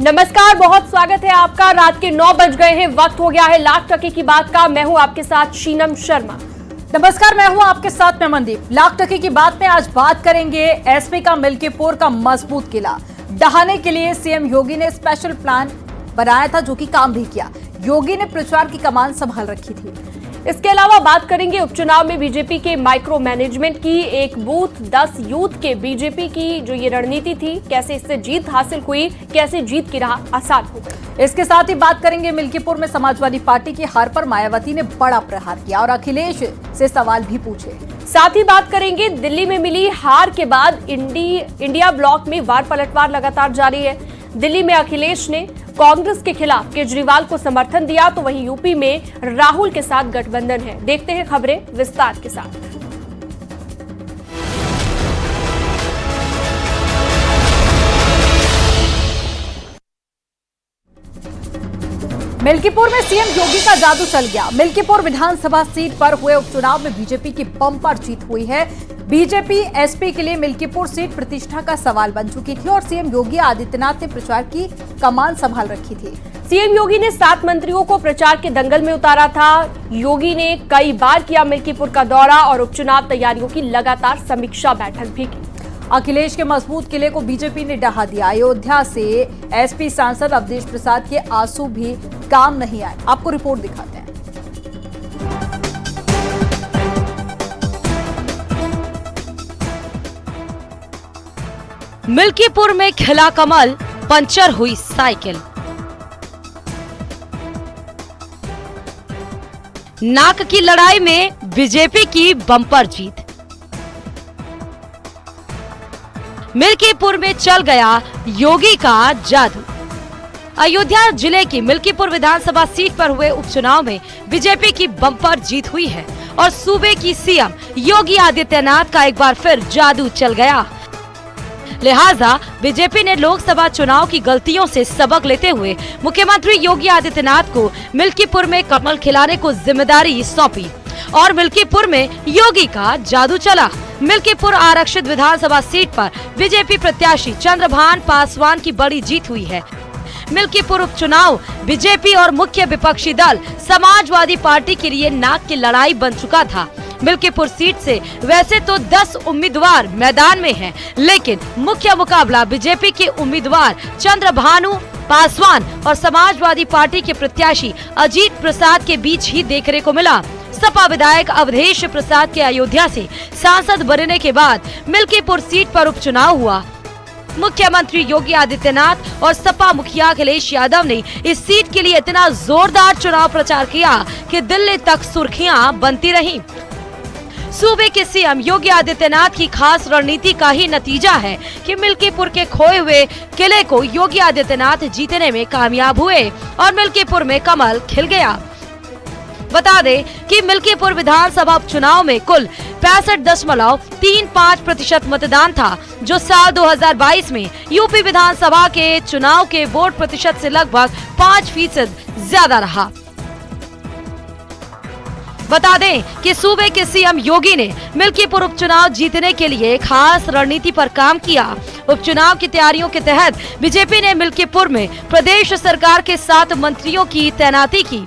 नमस्कार, बहुत स्वागत है आपका। रात के 9 बज गए हैं, वक्त हो गया है लाख टके की बात का। मैं हूं आपके साथ शीनम शर्मा। नमस्कार, मैं हूं आपके साथ मैं मनदीप। लाख टके की बात में आज बात करेंगे एसपी का मिल्कीपुर का मजबूत किला ढहाने के लिए सीएम योगी ने स्पेशल प्लान बनाया था, जो कि काम भी किया। योगी ने प्रचार की कमान संभाल रखी थी। इसके अलावा बात करेंगे उपचुनाव में बीजेपी के माइक्रो मैनेजमेंट की। एक बूथ 10 यूथ के बीजेपी की जो ये रणनीति थी, कैसे इससे जीत हासिल हुई, कैसे जीत की राह आसान हो गई। इसके साथ ही बात करेंगे मिल्कीपुर में समाजवादी पार्टी की हार पर मायावती ने बड़ा प्रहार किया और अखिलेश से सवाल भी पूछे। साथ ही बात करेंगे दिल्ली में मिली हार के बाद इंडिया ब्लॉक में वार पलटवार लगातार जारी है। दिल्ली में अखिलेश ने कांग्रेस के खिलाफ केजरीवाल को समर्थन दिया, तो वहीं यूपी में राहुल के साथ गठबंधन है। देखते हैं खबरें विस्तार के साथ। मिल्कीपुर में सीएम योगी का जादू चल गया। मिल्कीपुर विधानसभा सीट पर हुए उपचुनाव में बीजेपी की बम्पर जीत हुई है। बीजेपी एसपी के लिए मिल्कीपुर सीट प्रतिष्ठा का सवाल बन चुकी थी और सीएम योगी आदित्यनाथ ने प्रचार की कमान संभाल रखी थी। सीएम योगी ने 7 मंत्रियों को प्रचार के दंगल में उतारा था। योगी ने कई बार किया मिल्कीपुर का दौरा और उपचुनाव तैयारियों की लगातार समीक्षा बैठक भी की। अखिलेश के मजबूत किले को बीजेपी ने ढहा दिया। अयोध्या से एसपी सांसद अवधेश प्रसाद के आंसू भी काम नहीं आए। आपको रिपोर्ट दिखाते हैं। मिल्कीपुर में खिला कमल, पंचर हुई साइकिल। नाक की लड़ाई में बीजेपी की बम्पर जीत। मिल्कीपुर में चल गया योगी का जादू। अयोध्या जिले की मिल्कीपुर विधानसभा सीट पर हुए उपचुनाव में बीजेपी की बम्पर जीत हुई है और सूबे की सीएम योगी आदित्यनाथ का एक बार फिर जादू चल गया। लिहाजा बीजेपी ने लोकसभा चुनाव की गलतियों से सबक लेते हुए मुख्यमंत्री योगी आदित्यनाथ को मिल्कीपुर में कमल खिलाने को जिम्मेदारी सौंपी और मिल्कीपुर में योगी का जादू चला। मिल्कीपुर आरक्षित विधानसभा सीट पर बीजेपी प्रत्याशी चंद्रभान पासवान की बड़ी जीत हुई है। मिल्कीपुर उपचुनाव बीजेपी और मुख्य विपक्षी दल समाजवादी पार्टी के लिए नाक की लड़ाई बन चुका था। मिल्कीपुर सीट से वैसे तो 10 उम्मीदवार मैदान में हैं, लेकिन मुख्य मुकाबला बीजेपी के उम्मीदवार चंद्रभानु पासवान और समाजवादी पार्टी के प्रत्याशी अजीत प्रसाद के बीच ही देखने को मिला। सपा विधायक अवधेश प्रसाद के अयोध्या से सांसद बनने के बाद मिल्कीपुर सीट पर उपचुनाव हुआ। मुख्यमंत्री योगी आदित्यनाथ और सपा मुखिया अखिलेश यादव ने इस सीट के लिए इतना जोरदार चुनाव प्रचार किया कि दिल्ली तक सुर्खियां बनती रहीं। सूबे के सीएम योगी आदित्यनाथ की खास रणनीति का ही नतीजा है कि मिल्कीपुर के खोए हुए किले को योगी आदित्यनाथ जीतने में कामयाब हुए और मिल्कीपुर में कमल खिल गया। बता दें कि मिल्कीपुर विधानसभा उपचुनाव में कुल 65.35% मतदान था, जो साल 2022 में यूपी विधानसभा के चुनाव के वोट प्रतिशत से लगभग 5% ज्यादा रहा। बता दें कि सूबे के सीएम योगी ने मिल्कीपुर उपचुनाव जीतने के लिए खास रणनीति पर काम किया। उपचुनाव की तैयारियों के तहत बीजेपी ने मिल्कीपुर में प्रदेश सरकार के 7 मंत्रियों की तैनाती की।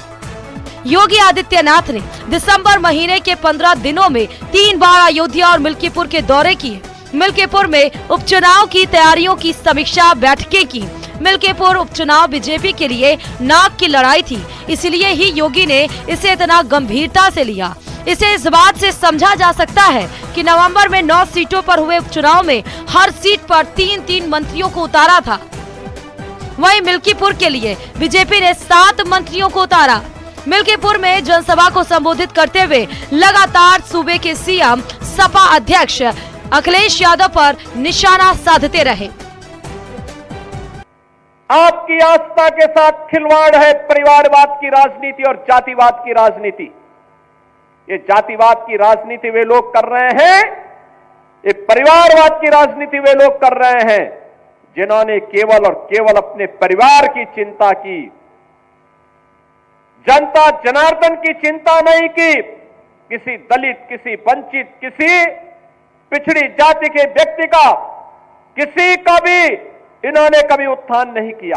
योगी आदित्यनाथ ने दिसंबर महीने के 15 दिनों में 3 बार अयोध्या और मिल्कीपुर के दौरे किए। मिल्कीपुर में उपचुनाव की तैयारियों की समीक्षा बैठकें की। मिल्कीपुर उपचुनाव बीजेपी के लिए नाक की लड़ाई थी, इसलिए ही योगी ने इसे इतना गंभीरता से लिया। इसे इस बात से समझा जा सकता है कि नवंबर में 9 सीटों पर हुए उपचुनाव में हर सीट पर 3-3 मंत्रियों को उतारा था। वहीं मिल्कीपुर के लिए बीजेपी ने 7 मंत्रियों को उतारा। मिल्कीपुर में जनसभा को संबोधित करते हुए लगातार सूबे के सीएम सपा अध्यक्ष अखिलेश यादव पर निशाना साधते रहे। आपकी आस्था के साथ खिलवाड़ है परिवारवाद की राजनीति और जातिवाद की राजनीति। ये जातिवाद की राजनीति वे लोग कर रहे हैं, ये परिवारवाद की राजनीति वे लोग कर रहे हैं जिन्होंने केवल और केवल अपने परिवार की चिंता की, जनता जनार्दन की चिंता नहीं की। किसी दलित, किसी वंचित, किसी पिछड़ी जाति के व्यक्ति का, किसी का भी इन्होंने कभी उत्थान नहीं किया।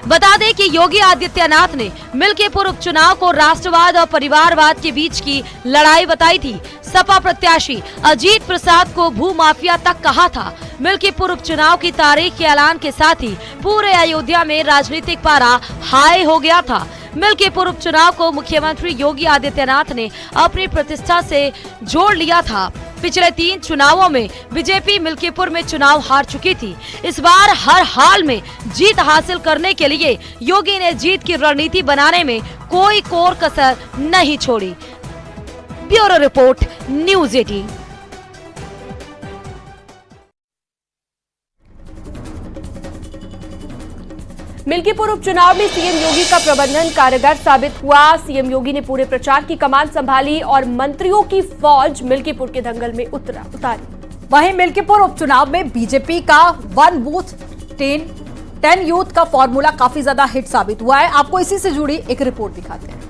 बता दें कि योगी आदित्यनाथ ने मिल्कीपुर उपचुनाव को राष्ट्रवाद और परिवारवाद के बीच की लड़ाई बताई थी। सपा प्रत्याशी अजीत प्रसाद को भूमाफिया तक कहा था। मिल्कीपुर उपचुनाव की तारीख के ऐलान के साथ ही पूरे अयोध्या में राजनीतिक पारा हाई हो गया था। मिल्कीपुर उपचुनाव को मुख्यमंत्री योगी आदित्यनाथ ने अपनी प्रतिष्ठा से जोड़ लिया था। पिछले 3 चुनावों में बीजेपी मिल्कीपुर में चुनाव हार चुकी थी। इस बार हर हाल में जीत हासिल करने के लिए योगी ने जीत की रणनीति बनाने में कोई कोर कसर नहीं छोड़ी। Bureau report, news 18। मिल्कीपुर उपचुनाव में सीएम योगी का प्रबंधन कारगर साबित हुआ। सीएम योगी ने पूरे प्रचार की कमान संभाली और मंत्रियों की फौज मिल्कीपुर के दंगल में उतारी। वहीं मिल्कीपुर उपचुनाव में बीजेपी का 1 बूथ 10 यूथ का फॉर्मूला काफी ज्यादा हिट साबित हुआ है। आपको इसी से जुड़ी एक रिपोर्ट दिखाते हैं।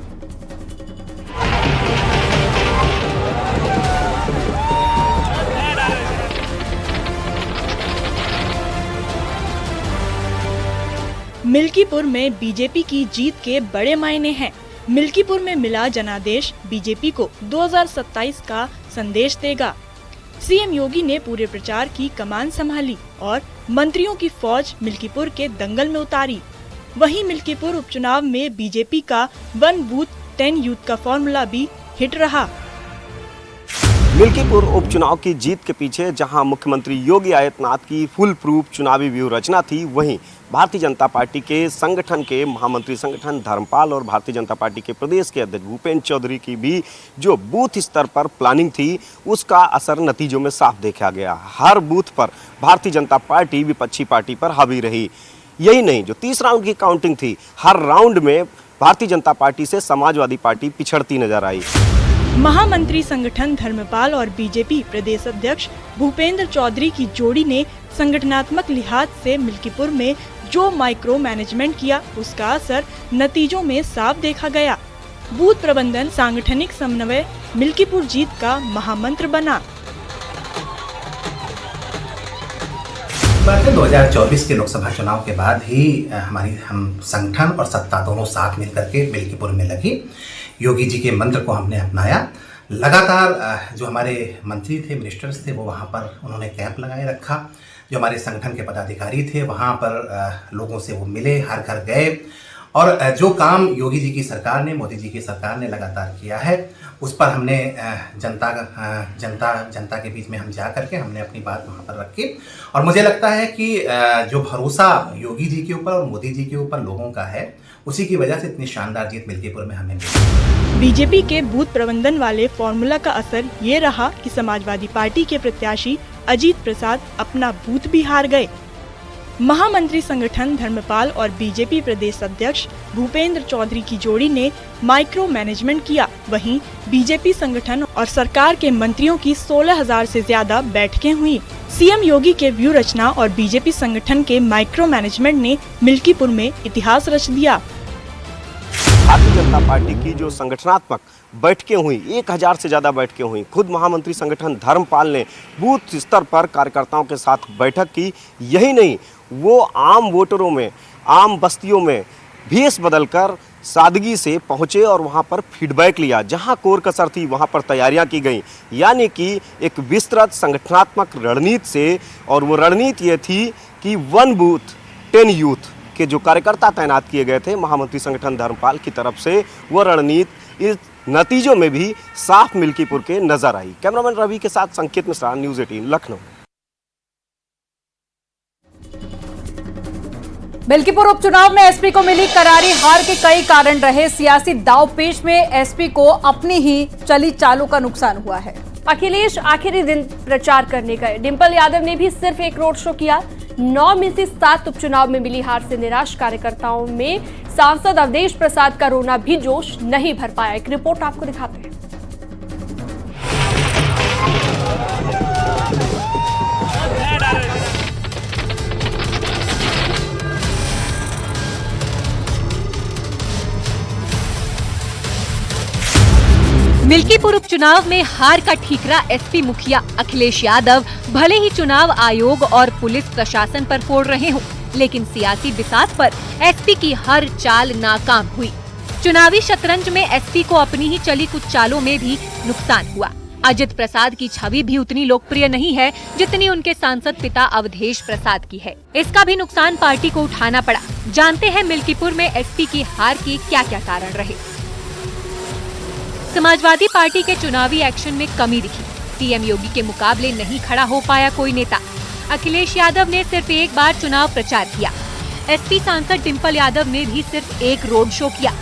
मिल्कीपुर में बीजेपी की जीत के बड़े मायने हैं। मिल्कीपुर में मिला जनादेश बीजेपी को 2027 का संदेश देगा। सीएम योगी ने पूरे प्रचार की कमान संभाली और मंत्रियों की फौज मिल्कीपुर के दंगल में उतारी। वहीं मिल्कीपुर उपचुनाव में बीजेपी का 1 बूथ 10 यूथ का फॉर्मूला भी हिट रहा। मिल्कीपुर उपचुनाव की जीत के पीछे जहां मुख्यमंत्री योगी आदित्यनाथ की फुल प्रूफ चुनावी व्यूह रचना थी, वहीं भारतीय जनता पार्टी के संगठन के महामंत्री संगठन धर्मपाल और भारतीय जनता पार्टी के प्रदेश के अध्यक्ष भूपेंद्र चौधरी की भी जो बूथ स्तर पर प्लानिंग थी, उसका असर नतीजों में साफ देखा गया। हर बूथ पर भारतीय जनता पार्टी विपक्षी पार्टी पर हावी रही। यही नहीं, जो 30 राउंड की काउंटिंग थी, हर राउंड में भारतीय जनता पार्टी से समाजवादी पार्टी पिछड़ती नजर आई। महामंत्री संगठन धर्मपाल और बीजेपी प्रदेश अध्यक्ष भूपेंद्र चौधरी की जोड़ी ने संगठनात्मक लिहाज से मिल्कीपुर में जो माइक्रो मैनेजमेंट किया, उसका असर नतीजों में साफ देखा गया। बूथ प्रबंधन, सांगठनिक समन्वय मिल्कीपुर जीत का महामंत्र बना। 2024 के लोकसभा चुनाव के बाद ही हम संगठन और सत्ता दोनों साथ मिलकर के मिल्कीपुर में लगी। योगी जी के मंत्र को हमने अपनाया। लगातार जो हमारे मंत्री थे, मिनिस्टर्स थे, वो वहाँ पर उन्होंने कैंप लगाए रखा। जो हमारे संगठन के पदाधिकारी थे, वहाँ पर लोगों से वो मिले, हर घर गए और जो काम योगी जी की सरकार ने, मोदी जी की सरकार ने लगातार किया है, उस पर हमने जनता के बीच में हम जा करके हमने अपनी बात वहाँ पर रखी। और मुझे लगता है कि जो भरोसा योगी जी के ऊपर और मोदी जी के ऊपर लोगों का है, उसी की वजह से इतनी शानदार जीत मिल्कीपुर में हमें मिली। बीजेपी के बूथ प्रबंधन वाले फॉर्मूला का असर ये रहा कि समाजवादी पार्टी के प्रत्याशी अजीत प्रसाद अपना बूथ भी हार गए। महामंत्री संगठन धर्मपाल और बीजेपी प्रदेश अध्यक्ष भूपेंद्र चौधरी की जोड़ी ने माइक्रो मैनेजमेंट किया। वहीं बीजेपी संगठन और सरकार के मंत्रियों की 16,000 से ज्यादा बैठकें हुई। सीएम योगी के व्यू रचना और बीजेपी संगठन के माइक्रो मैनेजमेंट ने मिल्कीपुर में इतिहास रच दिया। भारतीय जनता पार्टी की जो संगठनात्मक बैठकें हुई, 1000 से ज़्यादा बैठकें हुई। खुद महामंत्री संगठन धर्मपाल ने बूथ स्तर पर कार्यकर्ताओं के साथ बैठक की। यही नहीं, वो आम वोटरों में, आम बस्तियों में भेष बदलकर सादगी से पहुँचे और वहाँ पर फीडबैक लिया। जहाँ कोर कसर थी, वहाँ पर तैयारियाँ की गई। यानी कि एक विस्तृत संगठनात्मक रणनीति से, और वो रणनीति ये थी कि 1 बूथ 10 यूथ के जो कार्यकर्ता तैनात किए गए थे महामंत्री संगठन धर्मपाल की तरफ से, वो रणनीति इस नतीजों में भी साफ मिल्कीपुर के नजर आई। कैमरामैन रवि के साथ संकेत मिश्रा, न्यूज़ 18 लखनऊ। मिल्कीपुर उपचुनाव में एसपी को मिली करारी हार के कई कारण रहे। सियासी दांवपेच में एसपी को अपनी ही चली चालों का नुकसान हुआ है। अखिलेश आखिरी दिन प्रचार करने गए। डिंपल यादव ने भी सिर्फ एक रोड शो किया। 9 में से 7 उपचुनाव में मिली हार से निराश कार्यकर्ताओं में सांसद अवधेश प्रसाद का रोना भी जोश नहीं भर पाया। एक रिपोर्ट आपको दिखाते हैं। मिल्कीपुर उपचुनाव में हार का ठीकरा एसपी मुखिया अखिलेश यादव भले ही चुनाव आयोग और पुलिस प्रशासन पर फोड़ रहे हों, लेकिन सियासी बिसात पर एसपी की हर चाल नाकाम हुई। चुनावी शतरंज में एसपी को अपनी ही चली कुछ चालों में भी नुकसान हुआ। अजित प्रसाद की छवि भी उतनी लोकप्रिय नहीं है जितनी उनके सांसद पिता अवधेश प्रसाद की है। इसका भी नुकसान पार्टी को उठाना पड़ा। जानते हैं मिल्कीपुर में एसपी की हार के क्या क्या कारण रहे। समाजवादी पार्टी के चुनावी एक्शन में कमी दिखी। सीएम योगी के मुकाबले नहीं खड़ा हो पाया कोई नेता। अखिलेश यादव ने सिर्फ एक बार चुनाव प्रचार किया। एसपी सांसद डिम्पल यादव ने भी सिर्फ एक रोड शो किया।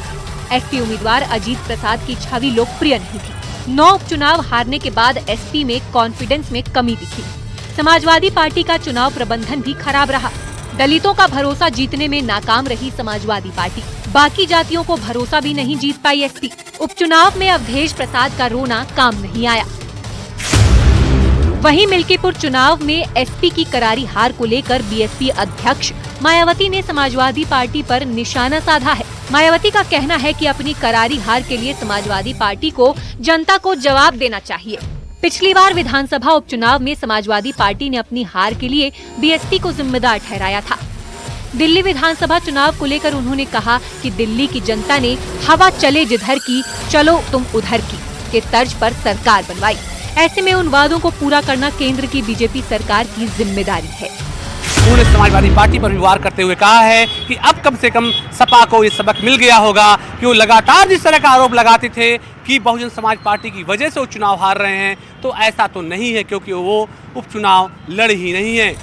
एसपी उम्मीदवार अजीत प्रसाद की छवि लोकप्रिय नहीं थी। 9 उपचुनाव हारने के बाद एसपी में कॉन्फिडेंस में कमी दिखी। समाजवादी पार्टी का चुनाव प्रबंधन भी खराब रहा। दलितों का भरोसा जीतने में नाकाम रही समाजवादी पार्टी। बाकी जातियों को भरोसा भी नहीं जीत पाई एसपी। उपचुनाव में अवधेश प्रसाद का रोना काम नहीं आया। वहीं मिल्कीपुर चुनाव में एसपी की करारी हार को लेकर बीएसपी अध्यक्ष मायावती ने समाजवादी पार्टी पर निशाना साधा है। मायावती का कहना है कि अपनी करारी हार के लिए समाजवादी पार्टी को जनता को जवाब देना चाहिए। पिछली बार विधानसभा उपचुनाव में समाजवादी पार्टी ने अपनी हार के लिए बीएसपी को जिम्मेदार ठहराया था। दिल्ली विधानसभा चुनाव को लेकर उन्होंने कहा कि दिल्ली की जनता ने हवा चले जिधर की चलो तुम उधर की के तर्ज पर सरकार बनवाई। ऐसे में उन वादों को पूरा करना केंद्र की बीजेपी सरकार की जिम्मेदारी है। उन्होंने समाजवादी पार्टी पर भी वार करते हुए कहा है कि अब कम से कम सपा को ये सबक मिल गया होगा कि वो लगातार जिस तरह का आरोप लगाते थे कि बहुजन समाज पार्टी की वजह से वो चुनाव हार रहे हैं, तो ऐसा तो नहीं है, क्योंकि वो उपचुनाव लड़ ही नहीं है।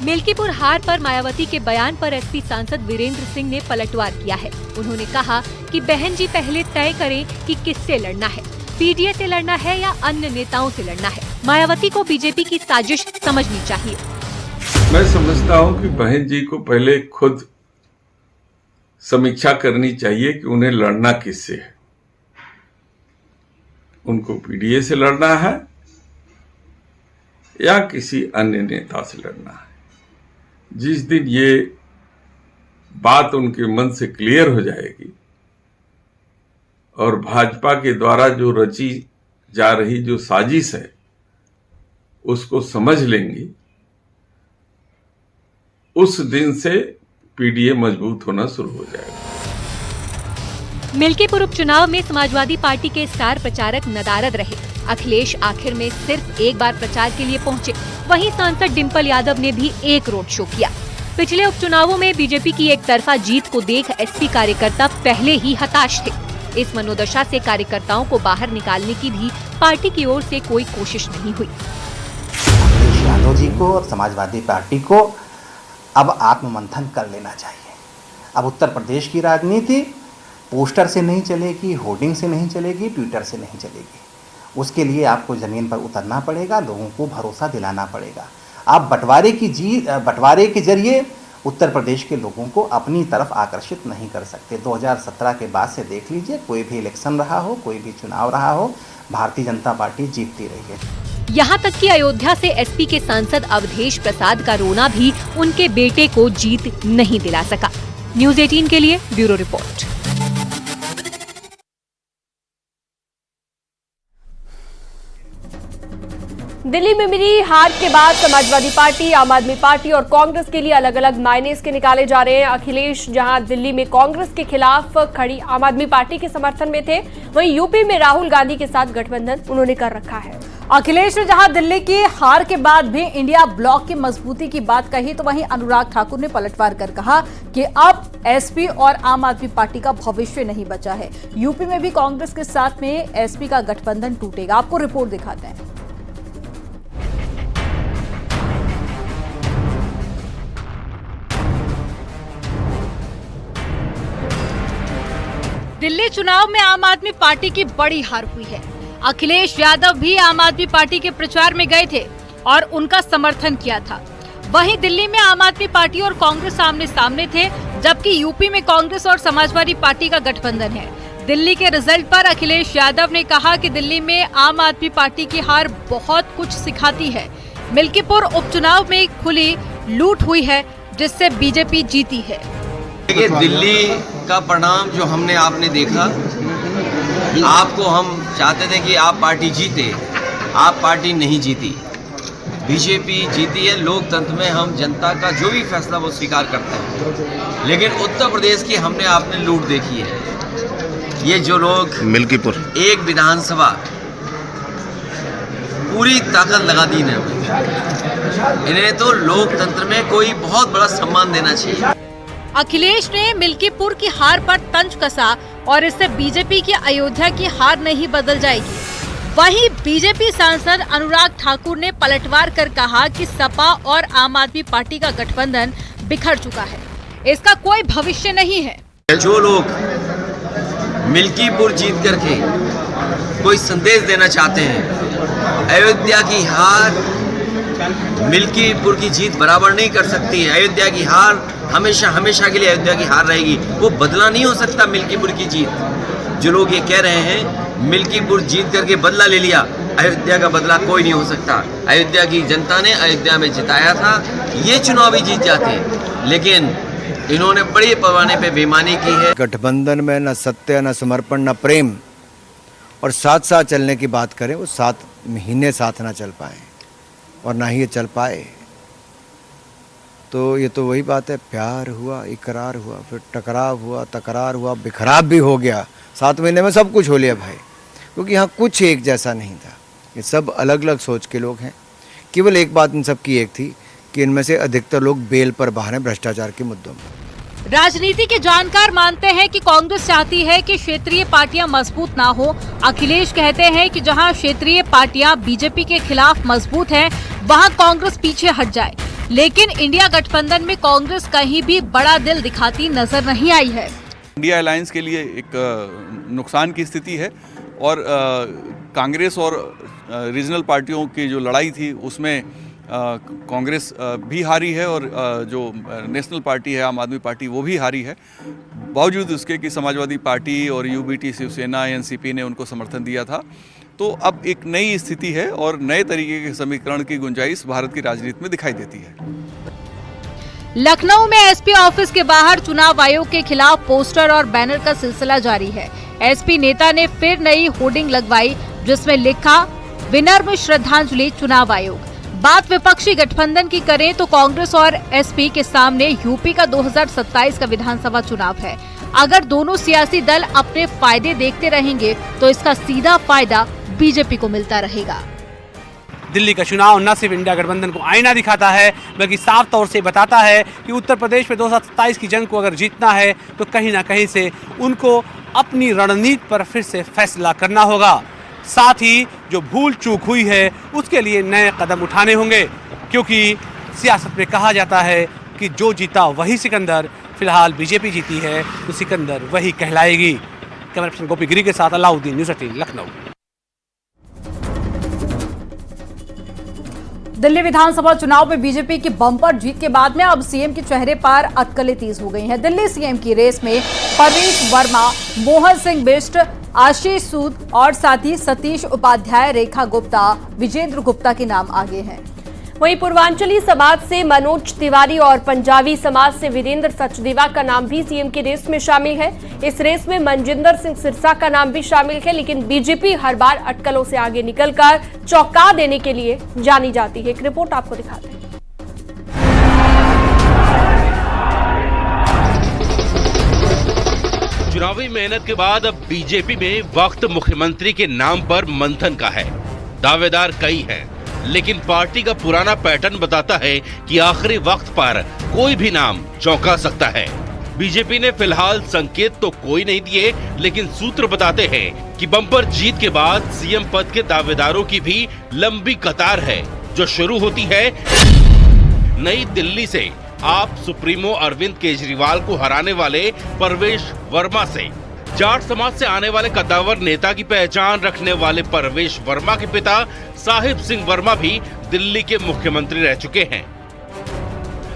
मिल्कीपुर हार पर मायावती के बयान पर एसपी सांसद वीरेंद्र सिंह ने पलटवार किया है। उन्होंने कहा कि बहन जी पहले तय करें कि किससे लड़ना है, पीडीए से लड़ना है या अन्य नेताओं से लड़ना है। मायावती को बीजेपी की साजिश समझनी चाहिए। मैं समझता हूं कि बहन जी को पहले खुद समीक्षा करनी चाहिए कि उन्हें लड़ना किससे है। उनको पीडीए से लड़ना है या किसी अन्य नेता से लड़ना है। जिस दिन ये बात उनके मन से क्लियर हो जाएगी और भाजपा के द्वारा जो रची जा रही जो साजिश है उसको समझ लेंगी, उस दिन से पीडीए मजबूत होना शुरू हो जाएगा। मिल्कीपुर उपचुनाव में समाजवादी पार्टी के स्टार प्रचारक नदारद रहे। अखिलेश आखिर में सिर्फ एक बार प्रचार के लिए पहुंचे। वहीं सांसद डिम्पल यादव ने भी एक रोड शो किया। पिछले उपचुनावों में बीजेपी की एक तरफा जीत को देख एसपी कार्यकर्ता पहले ही हताश थे। इस मनोदशा से कार्यकर्ताओं को बाहर निकालने की भी पार्टी की ओर से कोई कोशिश नहीं हुई। अखिलेश यादव जी को और समाजवादी पार्टी को अब आत्ममंथन कर लेना चाहिए। अब उत्तर प्रदेश की राजनीति पोस्टर से नहीं चलेगी, होर्डिंग से नहीं चलेगी, ट्विटर से नहीं चलेगी। उसके लिए आपको ज़मीन पर उतरना पड़ेगा, लोगों को भरोसा दिलाना पड़ेगा। आप बंटवारे के जरिए उत्तर प्रदेश के लोगों को अपनी तरफ आकर्षित नहीं कर सकते। 2017 के बाद से देख लीजिए, कोई भी इलेक्शन रहा हो, कोई भी चुनाव रहा हो, भारतीय जनता पार्टी जीतती रही है। यहाँ तक कि अयोध्या से एसपी के सांसद अवधेश प्रसाद का रोना भी उनके बेटे को जीत नहीं दिला सका। न्यूज़ 18 के लिए ब्यूरो रिपोर्ट। दिल्ली में मिली हार के बाद समाजवादी पार्टी, आम आदमी पार्टी और कांग्रेस के लिए अलग अलग मायने इसके निकाले जा रहे हैं। अखिलेश जहां दिल्ली में कांग्रेस के खिलाफ खड़ी आम आदमी पार्टी के समर्थन में थे, वहीं यूपी में राहुल गांधी के साथ गठबंधन उन्होंने कर रखा है। अखिलेश ने जहां दिल्ली की हार के बाद भी इंडिया ब्लॉक की मजबूती की बात कही, तो वहीं अनुराग ठाकुर ने पलटवार कर कहा कि अब एसपी और आम आदमी पार्टी का भविष्य नहीं बचा है। यूपी में भी कांग्रेस के साथ में एसपी का गठबंधन टूटेगा। आपको रिपोर्ट दिखाते हैं। दिल्ली चुनाव में आम आदमी पार्टी की बड़ी हार हुई है। अखिलेश यादव भी आम आदमी पार्टी के प्रचार में गए थे और उनका समर्थन किया था। वहीं दिल्ली में आम आदमी पार्टी और कांग्रेस आमने सामने थे, जबकि यूपी में कांग्रेस और समाजवादी पार्टी का गठबंधन है। दिल्ली के रिजल्ट पर अखिलेश यादव ने कहा कि दिल्ली में आम आदमी पार्टी की हार बहुत कुछ सिखाती है। मिल्कीपुर उपचुनाव में खुली लूट हुई है, जिससे बीजेपी जीती है। देखिए, दिल्ली का परिणाम जो हमने आपने देखा, आपको हम चाहते थे कि आप पार्टी जीते, आप पार्टी नहीं जीती। बीजेपी जीती है। लोकतंत्र में हम जनता का जो भी फैसला वो स्वीकार करते हैं, लेकिन उत्तर प्रदेश की हमने आपने लूट देखी है। ये जो लोग मिल्कीपुर एक विधानसभा पूरी ताकत लगा दी है, इन्हें तो लोकतंत्र में कोई बहुत बड़ा सम्मान देना चाहिए। अखिलेश ने मिल्कीपुर की हार पर तंज कसा और इससे बीजेपी की अयोध्या की हार नहीं बदल जाएगी। वहीं बीजेपी सांसद अनुराग ठाकुर ने पलटवार कर कहा कि सपा और आम आदमी पार्टी का गठबंधन बिखर चुका है, इसका कोई भविष्य नहीं है। जो लोग मिल्कीपुर जीत करके कोई संदेश देना चाहते हैं, अयोध्या की हार मिल्कीपुर की जीत बराबर नहीं कर सकती है। अयोध्या की हार हमेशा हमेशा के लिए अयोध्या की हार रहेगी, वो बदला नहीं हो सकता मिल्कीपुर की जीत। जो लोग ये कह रहे हैं मिल्कीपुर जीत करके बदला ले लिया, अयोध्या का बदला कोई नहीं हो सकता। अयोध्या की जनता ने अयोध्या में जिताया था, ये चुनाव भी जीत जाते, लेकिन इन्होंने बड़े पैमाने पे बेईमानी की है। गठबंधन में न सत्य, न समर्पण, न प्रेम, और साथ साथ चलने की बात करें, वो 7 महीने साथ ना चल पाए और ना ही ये चल पाए। तो ये तो वही बात है, प्यार हुआ, इकरार हुआ, फिर टकराव हुआ, तकरार हुआ, बिखराव भी हो गया। 7 महीने में सब कुछ हो लिया भाई, क्योंकि यहाँ कुछ एक जैसा नहीं था। ये सब अलग अलग सोच के लोग हैं। केवल एक बात इन सब की एक थी कि इनमें से अधिकतर लोग बेल पर बाहर हैं भ्रष्टाचार के मुद्दों में। राजनीति के जानकार मानते हैं कि कांग्रेस चाहती है कि क्षेत्रीय पार्टियां मजबूत ना हो। अखिलेश कहते हैं कि जहां क्षेत्रीय पार्टियां बीजेपी के खिलाफ मजबूत हैं, वहां कांग्रेस पीछे हट जाए। लेकिन इंडिया गठबंधन में कांग्रेस कहीं भी बड़ा दिल दिखाती नजर नहीं आई है। इंडिया अलायंस के लिए एक नुकसान की स्थिति है और कांग्रेस और रीजनल पार्टियों की जो लड़ाई थी उसमें कांग्रेस भी हारी है और जो नेशनल पार्टी है आम आदमी पार्टी वो भी हारी है। बावजूद उसके कि समाजवादी पार्टी और यूबीटी, शिवसेना, एनसीपी ने उनको समर्थन दिया था। तो अब एक नई स्थिति है और नए तरीके के समीकरण की गुंजाइश भारत की राजनीति में दिखाई देती है। लखनऊ में एसपी ऑफिस के बाहर चुनाव आयोग के खिलाफ पोस्टर और बैनर का सिलसिला जारी है। एसपी नेता ने फिर नई होर्डिंग लगवाई जिसमें लिखा, विनम्र श्रद्धांजलि चुनाव आयोग। बात विपक्षी गठबंधन की करें तो कांग्रेस और एसपी के सामने यूपी का 2027 का विधानसभा चुनाव है। अगर दोनों सियासी दल अपने फायदे देखते रहेंगे तो इसका सीधा फायदा बीजेपी को मिलता रहेगा। दिल्ली का चुनाव न सिर्फ इंडिया गठबंधन को आईना दिखाता है, बल्कि साफ तौर से बताता है कि उत्तर प्रदेश में 2027 की जंग को अगर जीतना है तो कहीं ना कहीं से उनको अपनी रणनीति पर फिर से फैसला करना होगा। साथ ही जो भूल चूक हुई है उसके लिए नए कदम उठाने होंगे, क्योंकि सियासत में कहा जाता है कि जो जीता वही सिकंदर। फिलहाल बीजेपी जीती है तो सिकंदर वही कहलाएगी। कैमरा पर्सन गोपी गिरी के साथ अलाउद्दीन, न्यूज़ 18 लखनऊ। दिल्ली विधानसभा चुनाव में बीजेपी की बम्पर जीत के बाद में अब सीएम के चेहरे पर अटकलें तेज हो गई हैं। दिल्ली सीएम की रेस में परवेश वर्मा, मोहन सिंह बिष्ट, आशीष सूद और साथ ही सतीश उपाध्याय, रेखा गुप्ता, विजेंद्र गुप्ता के नाम आगे हैं। वहीं पूर्वांचली समाज से मनोज तिवारी और पंजाबी समाज से वीरेंद्र सचदेवा का नाम भी सीएम की रेस में शामिल है। इस रेस में मनजिंदर सिंह सिरसा का नाम भी शामिल है, लेकिन बीजेपी हर बार अटकलों से आगे निकलकर चौंका देने के लिए जानी जाती है। एक रिपोर्ट आपको दिखाते हैं। चुनावी मेहनत के बाद अब बीजेपी में वक्त मुख्यमंत्री के नाम पर मंथन का है। दावेदार कई हैं, लेकिन पार्टी का पुराना पैटर्न बताता है कि आखिरी वक्त पर कोई भी नाम चौंका सकता है। बीजेपी ने फिलहाल संकेत तो कोई नहीं दिए, लेकिन सूत्र बताते हैं कि बम्पर जीत के बाद सीएम पद के दावेदारों की भी लंबी कतार है, जो शुरू होती है नई दिल्ली से। आप सुप्रीमो अरविंद केजरीवाल को हराने वाले परवेश वर्मा से, जाट समाज से आने वाले कद्दावर नेता की पहचान रखने वाले परवेश वर्मा के पिता साहिब सिंह वर्मा भी दिल्ली के मुख्यमंत्री रह चुके हैं।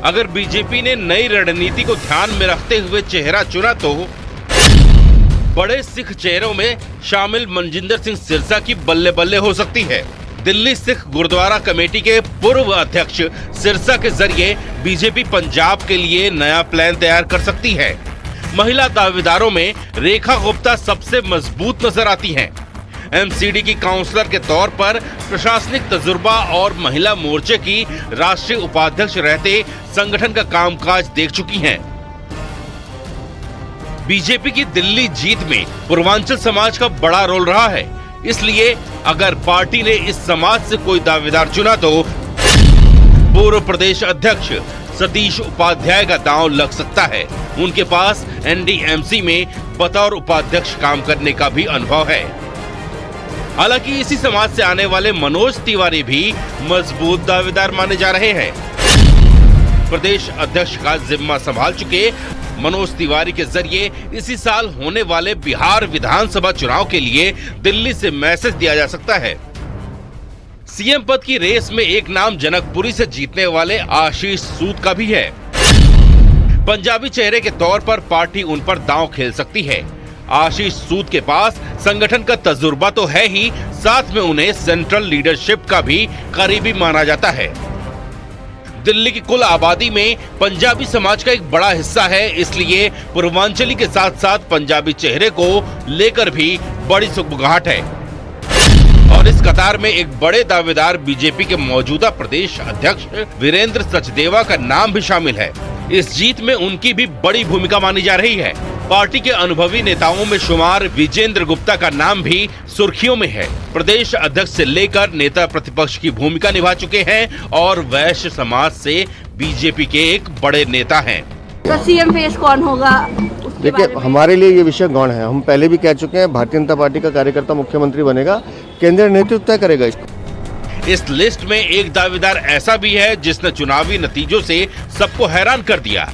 अगर बीजेपी ने नई रणनीति को ध्यान में रखते हुए चेहरा चुना तो बड़े सिख चेहरों में शामिल मनजिंदर सिंह सिरसा की बल्ले बल्ले हो सकती है। दिल्ली सिख गुरुद्वारा कमेटी के पूर्व अध्यक्ष सिरसा के जरिए बीजेपी पंजाब के लिए नया प्लान तैयार कर सकती है। महिला दावेदारों में रेखा गुप्ता सबसे मजबूत नजर आती हैं। एमसीडी की काउंसलर के तौर पर प्रशासनिक तजुर्बा और महिला मोर्चे की राष्ट्रीय उपाध्यक्ष रहते संगठन का कामकाज देख चुकी हैं। बीजेपी की दिल्ली जीत में पूर्वांचल समाज का बड़ा रोल रहा है, इसलिए अगर पार्टी ने इस समाज से कोई दावेदार चुना तो पूर्व प्रदेश अध्यक्ष सतीश उपाध्याय का दांव लग सकता है। उनके पास एनडीएमसी में बतौर उपाध्यक्ष काम करने का भी अनुभव है। हालांकि इसी समाज से आने वाले मनोज तिवारी भी मजबूत दावेदार माने जा रहे हैं। प्रदेश अध्यक्ष का जिम्मा संभाल चुके मनोज तिवारी के जरिए इसी साल होने वाले बिहार विधानसभा चुनाव के लिए दिल्ली से मैसेज दिया जा सकता है। सीएम पद की रेस में एक नाम जनकपुरी से जीतने वाले आशीष सूद का भी है। पंजाबी चेहरे के तौर पर पार्टी उन पर दांव खेल सकती है। आशीष सूद के पास संगठन का तजुर्बा तो है ही, साथ में उन्हें सेंट्रल लीडरशिप का भी करीबी माना जाता है। दिल्ली की कुल आबादी में पंजाबी समाज का एक बड़ा हिस्सा है, इसलिए पूर्वांचली के साथ साथ पंजाबी चेहरे को लेकर भी बड़ी सुगबुगाहट है। और इस कतार में एक बड़े दावेदार बीजेपी के मौजूदा प्रदेश अध्यक्ष वीरेंद्र सचदेवा का नाम भी शामिल है। इस जीत में उनकी भी बड़ी भूमिका मानी जा रही है। पार्टी के अनुभवी नेताओं में शुमार विजेंद्र गुप्ता का नाम भी सुर्खियों में है। प्रदेश अध्यक्ष से लेकर नेता प्रतिपक्ष की भूमिका निभा चुके हैं और वैश्य समाज से बीजेपी के एक बड़े नेता हैं। तो सीएम फेस कौन होगा? देखिए, हमारे लिए ये विषय गौण है। हम पहले भी कह चुके हैं, भारतीय जनता पार्टी का कार्यकर्ता मुख्यमंत्री बनेगा, केंद्रीय नेतृत्व तय करेगा इसको। इस लिस्ट में एक दावेदार ऐसा भी है जिसने चुनावी नतीजों से सबको हैरान कर दिया।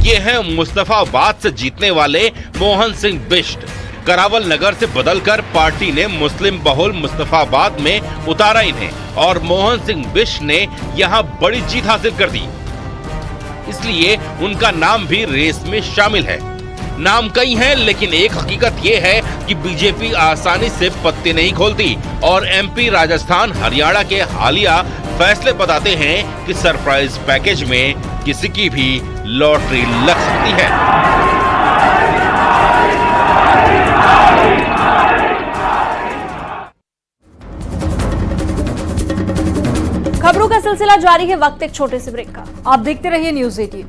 ये है मुस्तफाबाद से जीतने वाले मोहन सिंह बिष्ट। करावल नगर से बदलकर पार्टी ने मुस्लिम बहुल मुस्तफाबाद में उतारा इन्हें और मोहन सिंह बिष्ट ने यहाँ बड़ी जीत हासिल कर दी, इसलिए उनका नाम भी रेस में शामिल है। नाम कई हैं, लेकिन एक हकीकत ये है कि बीजेपी आसानी से पत्ते नहीं खोलती और एमपी, राजस्थान, हरियाणा के हालिया फैसले बताते हैं कि सरप्राइज पैकेज में किसी की भी लॉटरी लग सकती है। खबरों का सिलसिला जारी है, वक्त एक छोटे से ब्रेक का। आप देखते रहिए न्यूज़ 18।